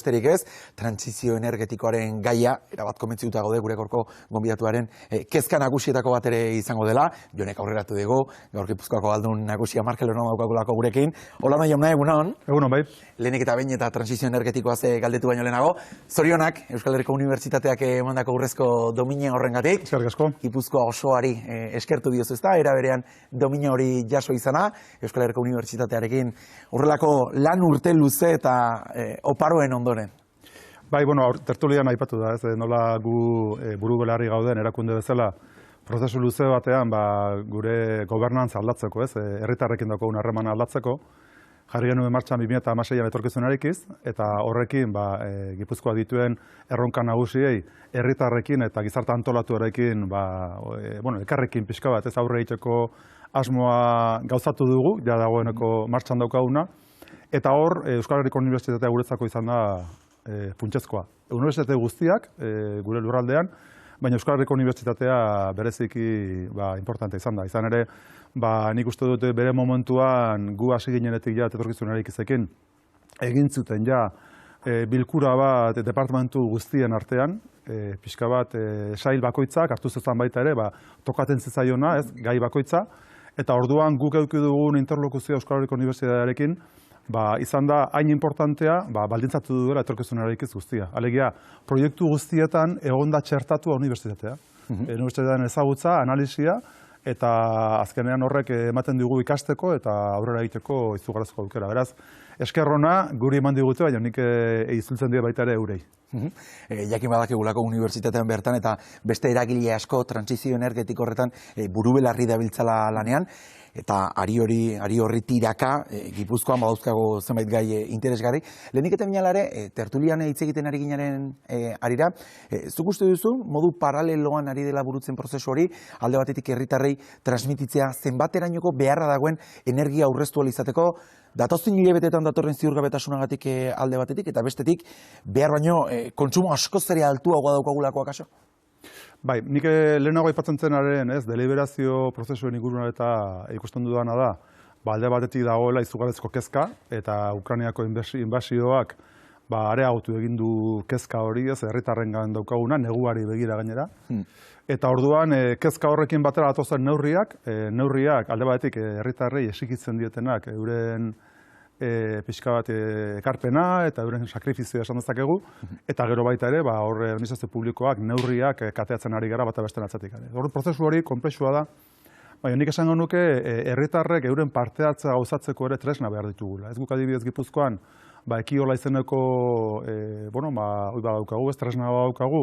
Besterik ez, trantsizio energetikoaren gaia, erabat komentzituta gaude gure gorko gonbidatuaren kezka nagusietako bat ere izango dela. Jonek aurreratu dugu, gaur Gipuzkoako aldun nagusia Markel Orno daukagulako gurekin. Hola nahi jauna, egunon. Egunon, bai. Lehenik eta behin eta trantsizio energetikoaz galdetu baino lehenago. Zorionak, Euskal Herriko Unibertsitateak emandako urrezko domina horrengatik. Eskerrik asko. Gipuzkoa osoari eskertu diozu ezta, era berean domina hori jaso izana, Euskal Herriko Unibertsitatearekin horrelako lan urte luze eta oparoen ondoren. Bai, bueno, tertulian aipatu da, ez, nola gu buru belarri gauden erakunde bezala prozesu luze batean gure gobernantza aldatzeko, ez, herritarrekin daukagun harremana aldatzeko, jarri genuen martxan 2016an etorkizunarekin, eta horrekin Gipuzkoa dituen erronka nagusiei herritarrekin eta gizarte antolatuarekin, elkarrekin pixka bat, ez aurre egiteko asmoa gauzatu dugu, ja dagoeneko martxan daukaguna, eta hor Euskal Herriko Unibertsitatea guretzako izan da funtsezkoa. Unibertsitate guztiak gure lurraldean, baina Euskal Herriko Unibertsitatea bereziki importante izan da. Izan ere, nik uste dut bere momentuan gu hasi ginenetik ja etorkizunarekin egin zuten ja bilkura bat departamentu guztien artean, pixka bat sail bakoitzak hartu zezan baita ere, tokaten zezaiona, ez, gai bakoitza, eta orduan guk eduki dugun interlokuzioa Euskal Herriko Unibertsitatearekin izan da hain importantea, baldintzatu duela etorkizunarekin guztia. Alegia, proiektu guztietan egonda txertatua unibertsitatea. Unibertsitatean ezagutza, analisia, eta azkenean horrek ematen digu ikasteko eta aurrera egiteko izugarrizko aukera. Beraz, eskerrona guri eman digute, baina nik izultzen dira baita ere eurei. Jakin badakigulako unibertsitatean bertan eta beste eragile asko trantsizio energetiko horretan burubelarri dabiltzala lanean, eta ari horri tiraka Gipuzkoan badauzkago zenbait gai interesgarri. Lehenik eta minalare, tertulian hitz egiten ari ginaren arira, zuk uste duzu, modu paraleloan ari dela burutzen prozesu hori, alde batetik herritarrei transmititzea zenbaterainoko beharra dagoen energia aurreztu ahal izateko, datozen hilabetetan datorren ziurgabetasunagatik alde batetik, eta bestetik behar baino kontsumo askoz ere altuagoa daukagulako akaso? Bai, nik lehenago aipatzen zenaren, ez, deliberazio prozesuen inguruna eta ikusten dudana da, alde batetik dagoela izugarrizko kezka, eta Ukrainiako inbasioak areagotu egin du kezka hori, ez, herritarrengan daukaguna, neguari begira gainera. Eta orduan, kezka horrekin batera datozen neurriak alde batetik herritarrei exikitzen dietenak euren pixka bat ekarpena eta euren sakrifizioa esan dezakegu, eta gero baita ere, hor administrazio publikoak neurriak kateatzen ari gara bata beste atzatik. Hor prozesu hori konplexua da, baina nik esango nuke herritarrek euren parte hartzea gauzatzeko ere tresna behar ditugula. Ez guk adibidez Gipuzkoan, ekiola izeneko, daukagu, ez tresna daukagu,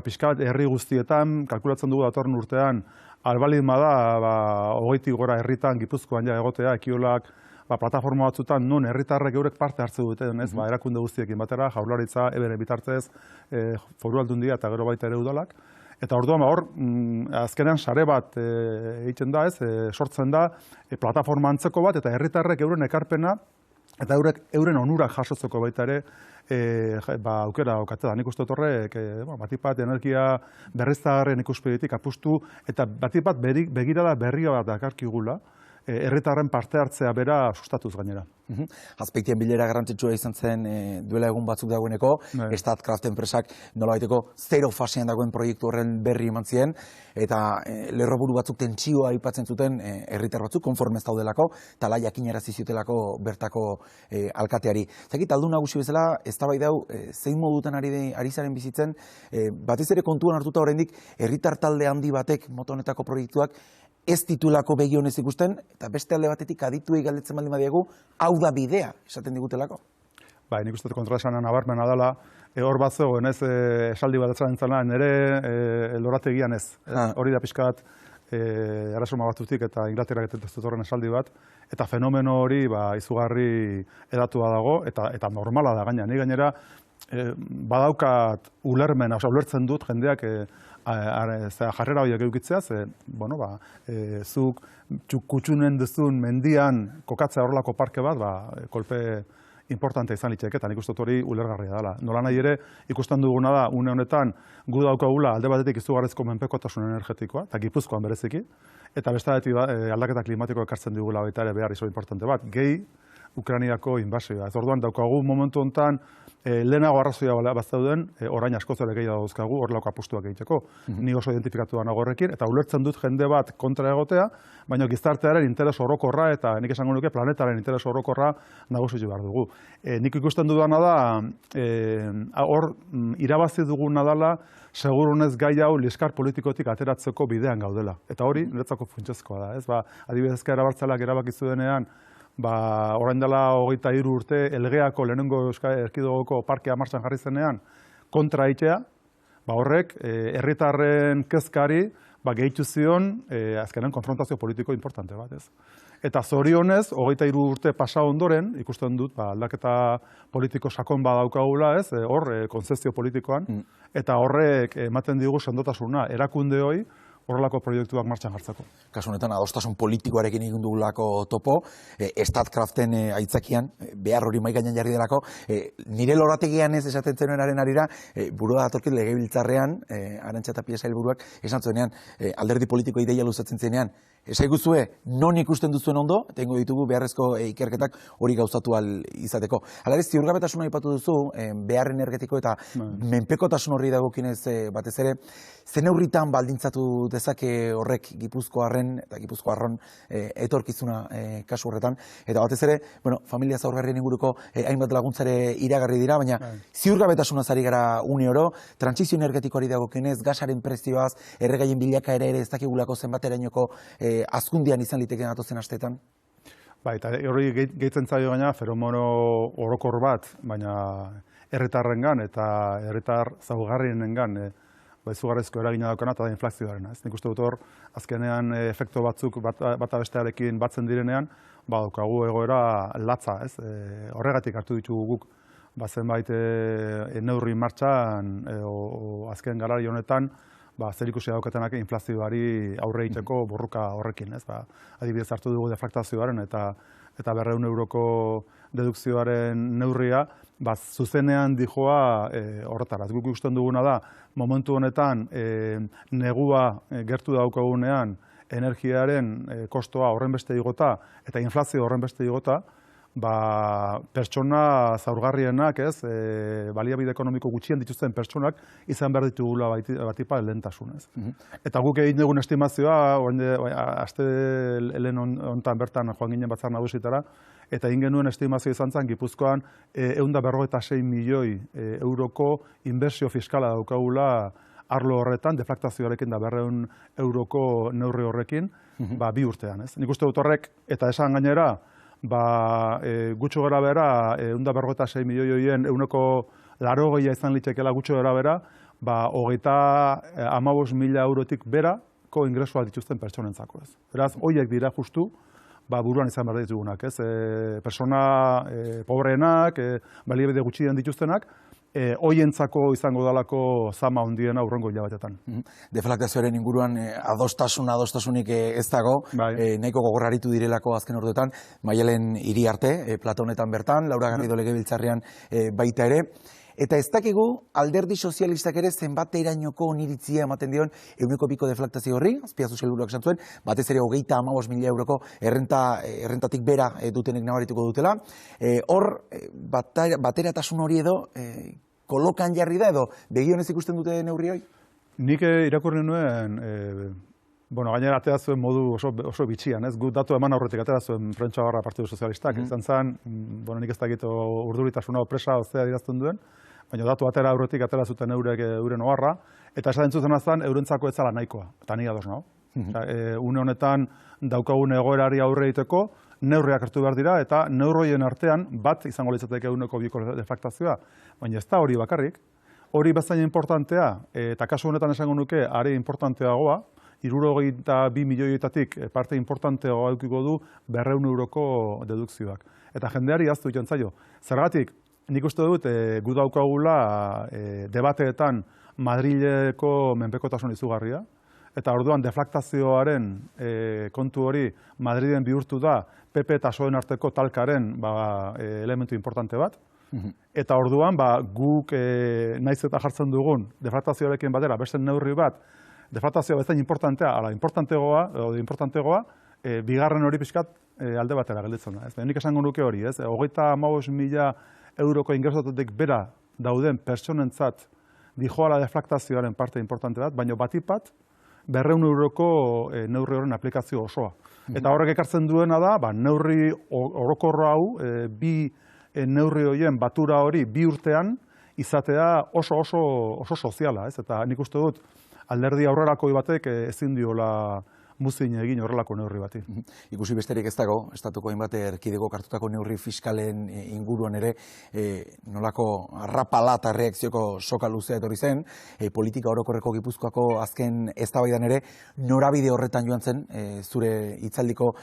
pixka bat herri guztietan, kalkulatzen dugu datorren urtean, albalin bada, 20 gora herritan Gipuzkoan ja egotea, ekiolak, plataforma batzutan nun herritarrek eurek parte hartze duten, ez, erakunde guztiekin batera, Jaurlaritza, ebere bitartez, Foru Aldundia eta gero baita ere udalak. Eta orduan hor, azkenean sare bat egiten da, ez, sortzen da, plataforma antzeko bat, eta herritarrek euren ekarpena, eta euren onurak jasotzeko baita ere, aukera daukate da. Nik uste horrek, batik bat energia berriztagarrien ikuspegitik apustu, eta batik bat begirada berria bat dakarkigula, herritarren parte hartzea bera sustatuz gainera. Azpeitien bilera garrantzitsua izan zen duela egun batzuk dagoeneko, Statkraft enpresak nolabaiteko zero fasean dagoen proiektu horren berri eman zien, eta lerroburu batzuk tentsioa aipatzen zuten herritar batzuk konformez daudelako, tala jakinarazi ziotelako bertako alkateari. Zakit, aldun nagusi bezala, eztabaida hau zein modutan ari zaren bizitzen, batez ere kontuan hartuta oraindik herritar talde handi batek mota honetako proiektuak ez titulako begi honez ikusten, eta beste alde batetik adituei galdetzen baldin badiegu, hau da bidea, esaten digutelako. Bai, nik uste kontraesanan nabarmena dela, hor bat zegoen, ez, esaldi bat etzaren nire lorategian ez. Hori da pixkat, erresuma batzutik eta Inglaterrak etorren esaldi bat, eta fenomeno hori izugarri edatua dago, eta normala da gaina. Ni gainera, badaukat ulertzen dut jendeak jarrera horiek edukitzea, zuk kutsunen duzun mendian kokatzea horrelako parke bat, kolpe importante izan litzeke, eta nik uste hori ulergarria dela. Nola nahi ere, ikusten duguna da, une honetan, gu daukagula alde batetik izugarrizko menpekotasun energetikoa, eta Gipuzkoan bereziki, eta beste aldaketa klimatikoa ekartzen digula baita ere behar iso importante bat. Gehi, Ukrainiako inbasioa. Ez orduan daukagu momentu honetan lehenago arrazoia bazauden, orain askoz ere gehiago dauzkagu horrelako apustuak egiteko. Ni oso identifikatu nago horrekin, eta ulertzen dut jende bat kontra egotea, baina gizartearen interes orokorra eta nik esango nuke planetaren interes orokorra nagusitu behar dugu. Nik ikusten dudana da, hor irabazi duguna dela, segurunez gai hau liskar politikotik ateratzeko bidean gaudela. Eta hori niretzako funtsezkoa da. Ez? Adibidez Ezker Abertzaleak erabaki zuenean, orain dela 23 urte Elgeako lehenengo Euskal Erkidegoko parkea martxan jarri zenean kontra egitea, horrek herritarren kezkari gehitu zion azkenen konfrontazio politiko importante bat, ez. Eta zorionez, 23 urte pasa ondoren, ikusten dut, aldaketa politiko sakon badaukagula, ez, hor, konzezio politikoan, eta horrek ematen digu sendotasuna erakundeoi horrelako proiektuak martxan jartzeko. Kasu honetan, adostasun politikoarekin egin dugulako topo, Statkraften aitzakian, behar hori mahai gainean jarri delako, nire lorategian ez esaten zenuen arira, burua datorkit legebiltzarrean, Arantxa Tapia sailburuak, esan zuenean, alderdi politiko ideia luzatzen zenean, esaiguzue, non ikusten duzuen ondo, tengo ditugu beharrezko ikerketak hori gauzatu izateko. Hala ere, ziurgabetasuna aipatu duzu, behar energetiko eta menpekotasun horri dagokinez batez ere, zen neurritan baldintzatu dezake horrek Gipuzkoarren eta Gipuzkoarron etorkizuna kasu horretan. Eta batez ere, familia zaurgarrien inguruko hainbat laguntzare iragarri dira, baina ziurgabetasunaz ari gara une oro, trantsizio energetikoari dagokinez, gasaren prezioaz, erregaien bilakaera ere ez dakigulako zenbaterainoko azkundian izan litekeen atozen asteetan? Eta hori gehitzen zaio gaina feromono orokor bat, baina herritarrengan eta herritar zaurgarrienengan izugarrizko eragina daukana eta da inflazioarena. Nik uste dut hor, azkenean efektu batzuk bata bestearekin batzen direnean, daukagu egoera latza, ez? Horregatik hartu ditugu guk zenbait neurri martxan azken garari honetan, zerikusia daukatenak inflazioari aurre egiteko borroka horrekin, ez? Adibidez hartu dugu deflaktazioaren eta 200 euroko dedukzioaren neurria, zuzenean dijoa horretara. Guk ikusten duguna da, momentu honetan negua gertu daukagunean energiaren kostoa horrenbeste igota eta inflazio horrenbeste igota, pertsona zaurgarrienak, ez, baliabide ekonomiko gutxien dituzten pertsonak izan behar ditugula batipa lehentasunez. Eta guk egin dugun estimazioa, aste lehen honetan bertan joan ginen batzar nagusitara, eta egin genuen estimazio izan zen Gipuzkoan 156 milioi euroko inbertsio fiskala daukagula arlo horretan, deflaktazioarekin da 200 euroko neurri horrekin, 2 urtean. Nik uste dut horrek, eta esan gainera, gutxo gara bera, 156 milioi horien 180 izan litzekeela gutxo gara bera, 35.000 eurotik berako ingresua dituzten pertsonentzako. Beraz, horiek dira justu, buruan izan behar ditugunak. Persona pobreenak, baliabide gutxien dituztenak, hoientzako izango dalako zama handiena aurrengo hilabetetan. Deflaktazioaren inguruan adostasunik ez dago, nahiko gogorraritu direlako azken orduetan, Maialen Iriarte, Plato honetan bertan, Laura Garrido legebiltzarrean baita ere, eta ez dakigu alderdi sozialistak ere zenbaterainoko oniritzia ematen dion 100% deflaktazio horri, Azpiazu sailburuak esan zuen, batez ere 35.000 euroko errentatik bera dutenek nabarituko dutela. Hor, bateratasun hori edo kolokan jarri da edo begionez ikusten dute neurri hori? Nik irakurri nuen, gainera atera zuen modu oso bitxian, ez? Gu datu eman aurretik atera zuen Prentsa Barra Partidu Sozialistak, izan zen, nik ez dakit urduritasuna opresa ozea dirazten duen, baina datu atera aurretik atera zuten euren oharra, eta esaten zuzena zen eurentzako ez zela nahikoa, eta ni ados nago. Une honetan daukagun egoerari aurre egiteko, neurriak hartu behar dira, eta neurroien artean bat izango litzateke 1,2 deflaktazioa, baina ez da hori bakarrik, hori bezain importantea, eta kasu honetan esango nuke, are importanteagoa, 62 milioietatik parte importanteagoa edukiko du 200 euroko dedukzioak. Eta jendeari ahaztu egiten zaio. Zergatik, nik uste dut, gu daukagula debateetan Madrileko menpekotasun izugarria, eta orduan deflaktazioaren kontu hori Madriden bihurtu da PP eta PSOEen arteko talkaren elementu importante bat. Eta orduan guk naiz eta jartzen dugun deflaktazioarekin batera beste neurri bat, deflaktazioa bezain importantea, ala importantegoa, bigarren hori pixkat alde batera gelditzen da. Nik esango nuke hori, 35.000 euroko ingresotatik bera dauden pertsonentzat dijoala deflaktazioaren parte importante bat, baina batipat 200 euroko neurri horren aplikazio osoa. Eta horrek ekartzen duena da, neurri orokorra hau, bi neurri horien batura hori bi urtean izatea oso soziala, ez? Eta nik uste dut alderdi aurrerakoi batek ezin diola muzin egin horrelako neurri bati. Ikusi besterik ez dago, estatuko hainbat erkidego hartutako neurri fiskalen inguruan ere nolako arrapala eta reakzioko soka luzea etorri zen, politika orokorreko Gipuzkoako azken eztabaidan ere norabide horretan joan zen, zure hitzaldiko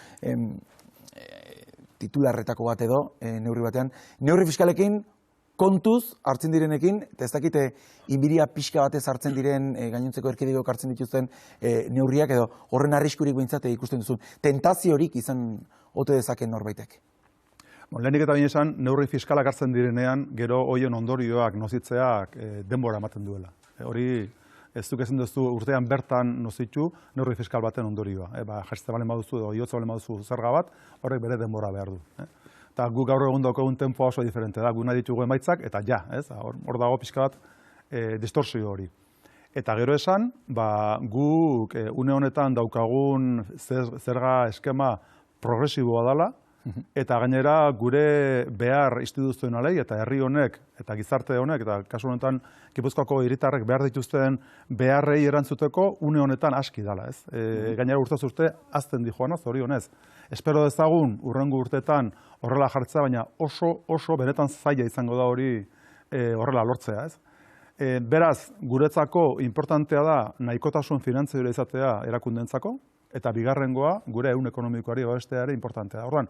titularretako bat edo neurri batean, neurri fiskalekin kontuz hartzen direnekin, eta ez dakite inbiria pixka batez hartzen diren gainontzeko erkidegoak hartzen dituzten neurriak edo horren arriskurik behintzat ikusten duzun. Tentaziorik izan ote dezaken norbaitek? Lehenik eta baina esan, neurri fiskalak hartzen direnean, gero hoien ondorioak nozitzeak denbora ematen duela. Hori ez duk ezin duzu urtean bertan nozitu neurri fiskal baten ondorioa. Jaste balen baduzu edo iotza balen baduzu zerga bat, horrek bere denbora behar du. Eta guk gaur egun daukagun tempoa oso diferente da, guk nahi ditugu emaitzak, eta hor dago pixka bat distorsio hori. Eta gero esan, guk une honetan daukagun zerga eskema progresiboa dela, eta gainera gure behar instituzionalei eta herri honek eta gizarte honek, eta kasu honetan Gipuzkoako hiritarrek behar dituzten beharrei erantzuteko une honetan aski dela, ez? Gainera urtez urte azten dijoana, zorionez. Espero dezagun urrengo urteetan horrela jartzea, baina oso benetan zaila izango da hori horrela lortzea, ez? Beraz, guretzako importantea da nahikotasun finantzioa izatea erakundentzako, eta bigarrengoa gure ehun ekonomikoari babestea ere importantea da. Orduan,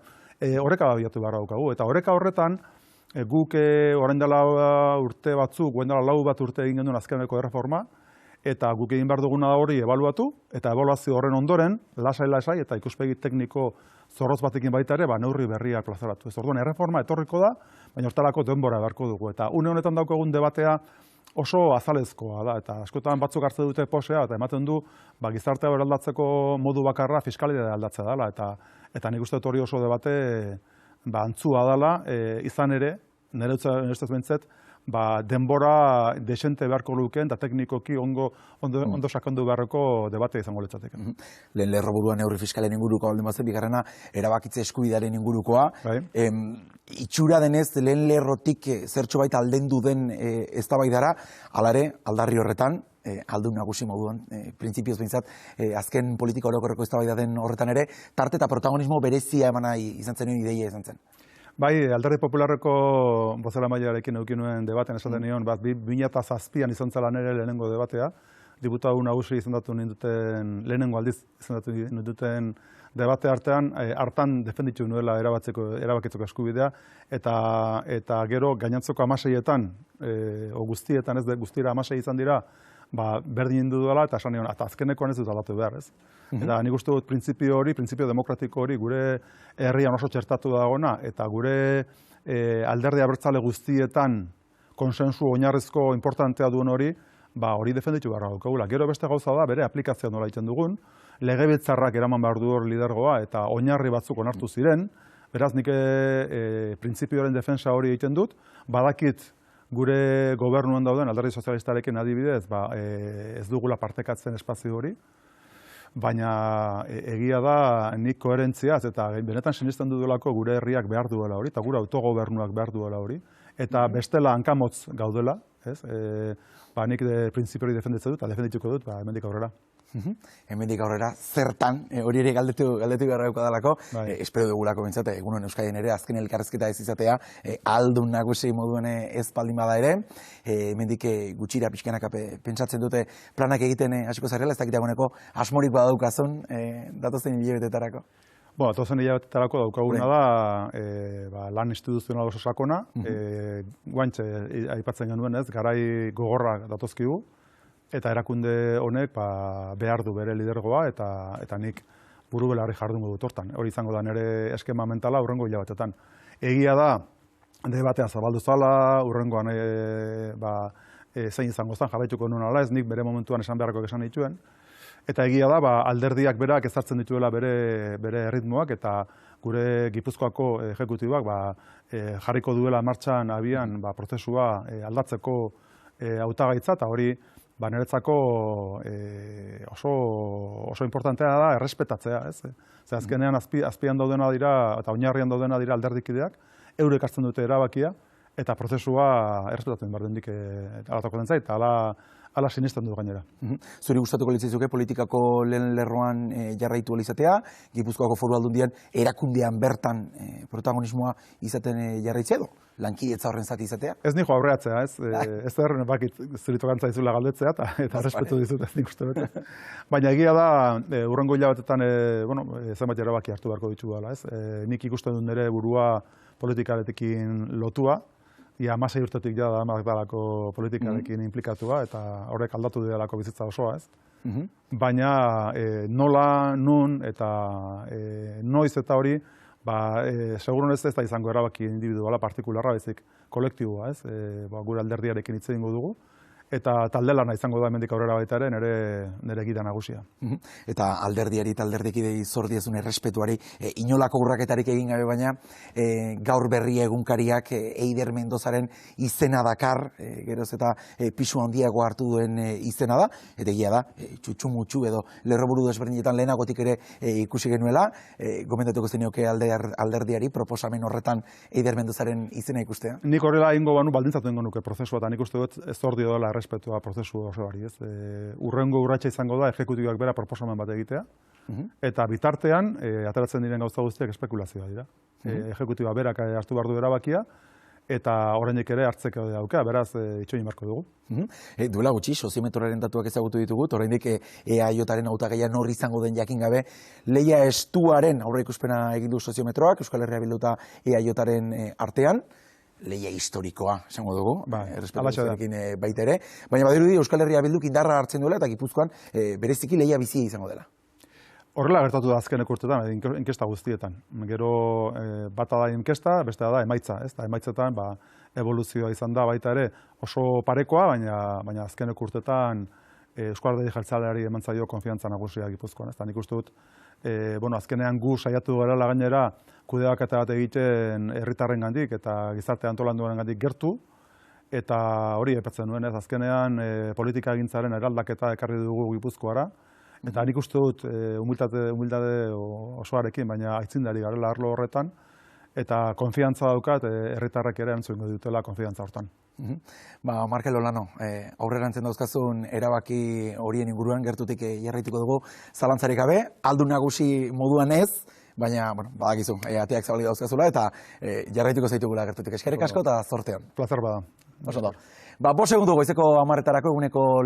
oreka babiatu beharra daukagu, eta oreka horretan guk orain dela urte batzuk, orain dela 4 bat urte egin genuen azkeneko erreforma, eta guk egin behar duguna da hori ebaluatu, eta ebaluazio horren ondoren, lasai eta ikuspegi tekniko zorroz batekin baita ere, neurri berriak plazaratu. Orduan, erreforma etorriko da, baina hortarako denbora beharko dugu. Eta une honetan daukagun debatea oso azalezkoa da, eta askotan batzuk hartzen dute posea, eta ematen du, gizartea beraldatzeko modu bakarra fiskalidadea aldatzea dela, eta nik uste dut hori oso debate antzua dela, izan ere, nire ustez behintzat, denbora desente beharko lukeen, eta teknikoki ondo sakondu beharreko debate izango litzateke. Lehen lerroburuan neurri fiskalen inguruko baldin bazen, bigarrena erabakitze eskubidearen ingurukoa. Itxura denez, lehen lerrotik zertxo baita aldendu den eztabaidara, hala ere, aldarri horretan, aldun nagusi moduan, printzipioz behintzat, azken politika orokorreko eztabaida den horretan ere, tarte eta protagonismo berezia emana izan zen, ideia izan zen. Bai, Alderdi Popularreko bozeramailearekin eduki nuen debaten esaten nion, 2007an izan zela nire lehenengo debatea, diputatu nagusi izendatu ninduten, lehenengo aldiz izendatu ninduten debate hartan defenditu nuela erabakitzeko eskubidea, eta gero gainantzoko 16etan, guztietan ez guztira 16 izan dira, berdin indu dela, eta esan nion, eta azkenekoan ez dut aldatu behar, ez? Eta nik uste dut printzipio demokratiko hori, gure herrian oso txertatu dagoena, eta gure alderdi abertzale guztietan konsensu oinarrizko importantea duen hori, hori defenditu beharra daukagula. Gero beste gauza da, bere aplikazioa nola egiten dugun, legebiltzarrak eraman behar du hor lidergoa, eta oinarri batzuk onartu ziren, beraz nik printzipioaren defensa hori egiten dut, badakit gure gobernuan dauden alderdi sozialistarekin adibidez, ez dugula partekatzen espazio hori, baina egia da nik koherentziaz eta benetan sinisten dudalako gure herriak behar duela hori, eta gure autogobernuak behar duela hori, eta bestela hankamotz gaudela, nik printzipio hori defenditzen dut, eta defendituko dut, hemendik aurrera. Hemendik aurrera, zertan, hori ere galdetu beharra dalako, espero dugulako bintzat, egunon Euskadien ere, azken elkarrezketa ez izatea, aldun nagusi moduen ez baldin bada ere, hemendik gutxira pixkanaka pentsatzen dute planak egiten hasiko zarela, ez dakitaguneko asmorik badaukazun, datozen hilabetetarako. Datozen hilabetetarako daukaguna da, lan instituzional oso sakona, guantxe aipatzen genuen ez, garai gogorrak datozkigu, eta erakunde honek behar du bere lidergoa, eta nik buru belarri jardungo dut hortan. Hori izango da nire eskema mentala hurrengo hilabetetan. Egia da, debatea zabaldu zala, hurrengoan zein izango zen, jarraituko nuen ala ez, nik bere momentuan esan beharrako esan dituen. Eta egia da, alderdiak berak ezartzen dituela bere erritmoak, eta gure Gipuzkoako ejekutibak jarriko duela martxan abian prozesua aldatzeko hautagaitza, eta hori niretzako oso importantea da errespetatzea, ez? Ze azkenean azpian daudena dira, eta oinarrian daudena dira alderdikideak, eurek hartzen dute erabakia, eta prozesua errespetatzen behar dendik alatako den zait, ala sinisten du gainera. Zuri gustatuko litzaizuk politikako lehen lerroan jarraitu izatea, Gipuzkoako Foru Aldundian erakundean bertan protagonismoa izaten jarraitzea edo? Lankidetza horren zati izatea? Ez nijo aurreatzea, ez? Ez da bakit zurito gantza izula galdetzea, eta respetu dizut ez nik uste dut. Baina egia da, urrengo hilabetetan, zenbait erabaki hartu beharko ditu dela, ez? Nik ikusten dut nire burua politikarekin lotua, ia 16 urtetik jada dalako politikarekin implikatua, eta horrek aldatu didalako bizitza osoa, ez? Baina nola, nun, eta noiz eta hori, segurun ez da izango erabaki individuala, partikularra, bezik kolektiboa, ez? Gure alderdiarekin hitz egingo dugu, eta talde lana izango da hemendik aurrera baita ere nire gida nagusia. Eta alderdiari eta alderdikidei zor diezun errespetuari inolako urraketarik egin gabe, baina gaur berri egunkariak Eider Mendozaren izena dakar, geroz eta pisu handiago hartu duen izena da, eta egia da, txutxu-mutxu edo lerroburu desberdinetan lehenagotik ere ikusi genuela, gomendatuko zenioke alderdiari proposamen horretan Eider Mendozaren izena ikustea? Nik horrela egingo banu baldintzatu egingo nuke prozesua, eta nik uste dut ez hor dio dela errespetua prozesu osoari, ez? Urrengo urratsa izango da ejekutibak bera proposamen bat egitea, eta bitartean ateratzen diren gauza guztiak espekulazioa dira. Ejekutiba berak hartu behar du erabakia, eta oraindik ere hartzeko dauka, beraz itxoin beharko dugu. Duela gutxi, soziometroaren datuak ezagutu ditugu, oraindik EAJaren hautagaia nor izango den jakin gabe, lehia estuaren aurreikuspena egin du soziometroak, Euskal Herria Bildu eta EAJaren artean, lehia historikoa, esango dugu, errespetuarekin baita ere, baina badirudi Euskal Herria Bilduk indarra hartzen duela eta Gipuzkoan bereziki lehia bizia izango dela. Horrela gertatu da azkenek urtetan, inkesta guztietan. Gero bata da inkesta, bestea da emaitza, ez da emaitzetan evoluzioa izan da baita ere oso parekoa, baina azkenek urtetan Euskal Alderdi Jeltzaleari eman zaio konfiantza nagusia Gipuzkoan, ez da nik uste dut, azkenean gu saiatu garela gainera kudeaketa bat egiten herritarrengandik eta gizarte antolanduarengandik gertu, eta hori aipatzen nuen, ez azkenean politikagintzaren eraldaketa ekarri dugu Gipuzkoara, eta nik uste dut humildade osoarekin, baina aitzindari garela arlo horretan, eta konfiantza daukat herritarrek ere entzungo dutela konfiantza hortan. Markel Olano, aurrerantzen dauzkazun erabaki horien inguruan gertutik jarraituko dugu zalantzarik gabe, aldun nagusi moduan ez, baina, badakizu, ateak zabalik dauzkazula, eta jarraituko zaitugula gertutik. Eskerrik asko eta zortean. Plazer bada. Oso da. 5 segundu goizeko 10:00 eguneko